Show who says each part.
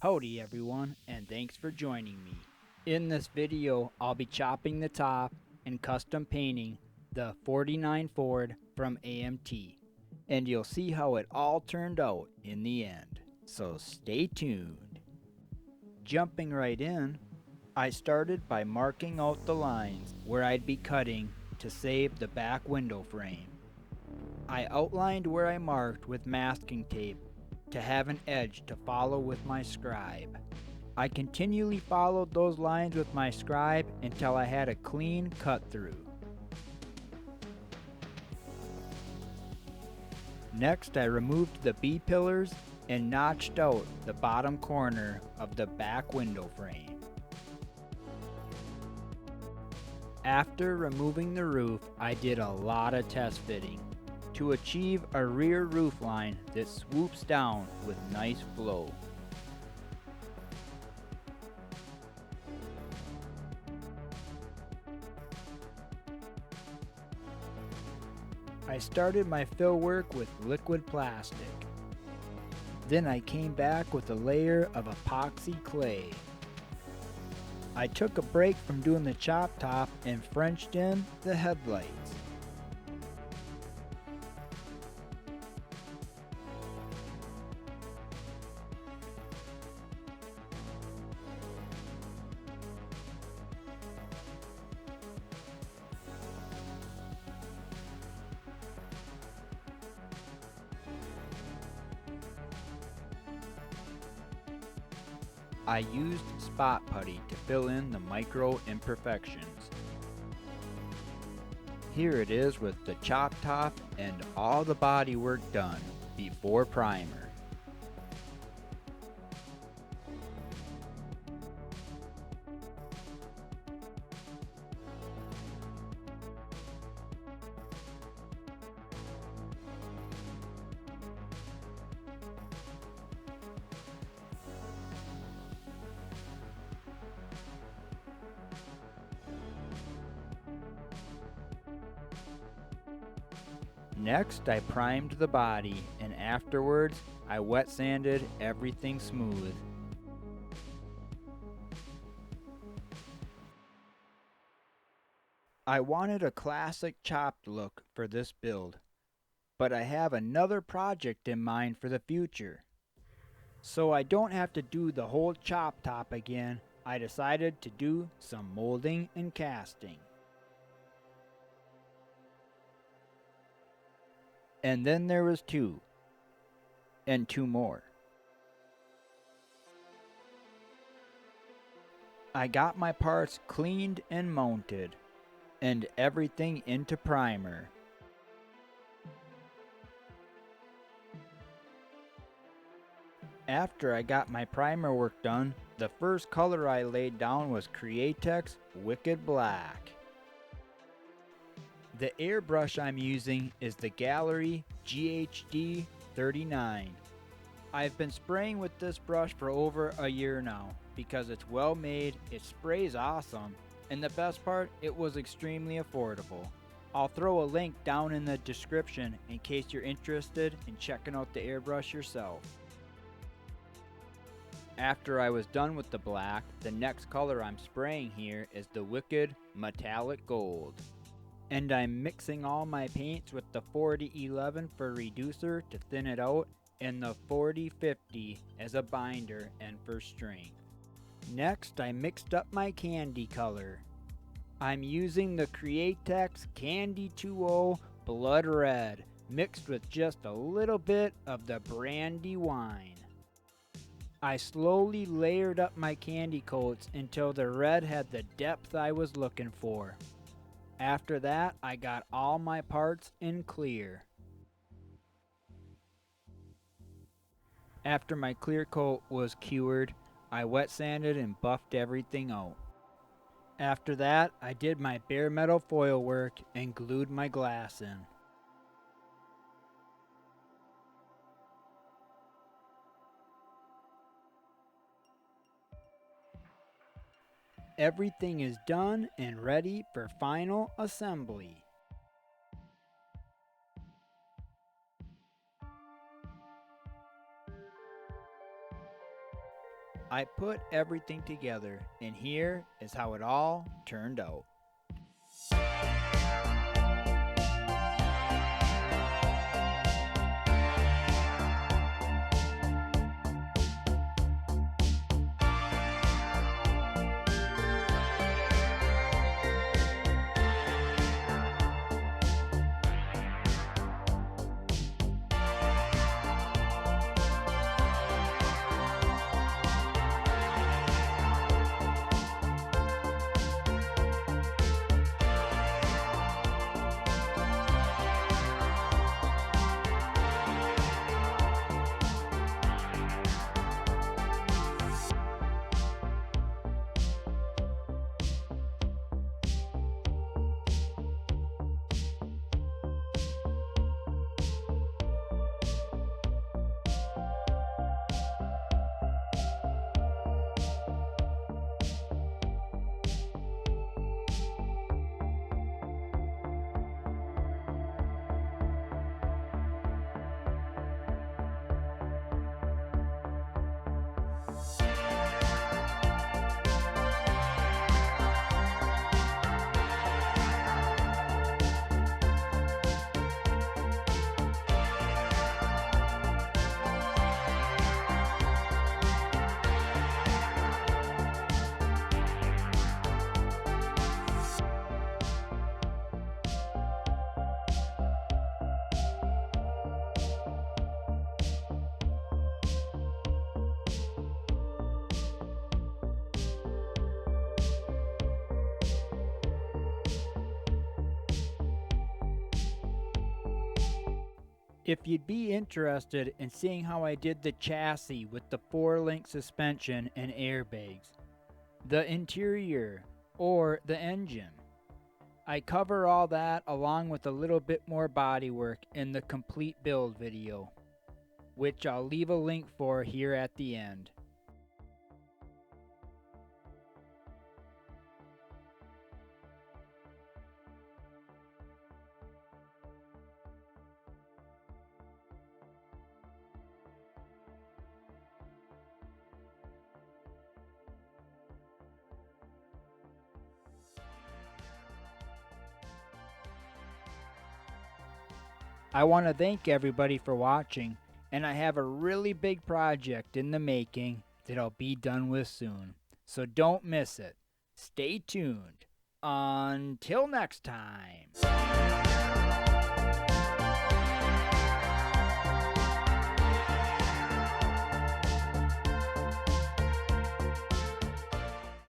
Speaker 1: Howdy everyone, and thanks for joining me. In this video, I'll be chopping the top and custom painting the 49 Ford from AMT. And you'll see how it all turned out in the end. So stay tuned. Jumping right in, I started by marking out the lines where I'd be cutting to save the back window frame. I outlined where I marked with masking tape to have an edge to follow with my scribe. I continually followed those lines with my scribe until I had a clean cut through. Next, I removed the B-pillars and notched out the bottom corner of the back window frame. After removing the roof, I did a lot of test fitting to achieve a rear roof line that swoops down with nice flow. I started my fill work with liquid plastic. Then I came back with a layer of epoxy clay. I took a break from doing the chop top and Frenched in the headlights. I used spot putty to fill in the micro imperfections. Here it is with the chop top and all the body work done before primer. Next, I primed the body, and afterwards, I wet sanded everything smooth. I wanted a classic chopped look for this build, but I have another project in mind for the future. So I don't have to do the whole chop top again, I decided to do some molding and casting. And then there was two. And two more. I got my parts cleaned and mounted, and everything into primer. After I got my primer work done, the first color I laid down was Createx Wicked Black. The airbrush I'm using is the Gallery GHD 39. I've been spraying with this brush for over a year now because it's well made, it sprays awesome, and the best part, it was extremely affordable. I'll throw a link down in the description in case you're interested in checking out the airbrush yourself. After I was done with the black, the next color I'm spraying here is the Wicked Metallic Gold. And I'm mixing all my paints with the 4011 for reducer to thin it out and the 4050 as a binder and for strength. Next, I mixed up my candy color. I'm using the Createx Candy 2.0 Blood Red mixed with just a little bit of the Brandy wine. I slowly layered up my candy coats until the red had the depth I was looking for. After that, I got all my parts in clear. After my clear coat was cured, I wet sanded and buffed everything out. After that, I did my bare metal foil work and glued my glass in. Everything is done and ready for final assembly. I put everything together, and here is how it all turned out. If you'd be interested in seeing how I did the chassis with the 4-link suspension and airbags, the interior, or the engine, I cover all that along with a little bit more bodywork in the complete build video, which I'll leave a link for here at the end. I want to thank everybody for watching, and I have a really big project in the making that I'll be done with soon. So don't miss it. Stay tuned. Until next time.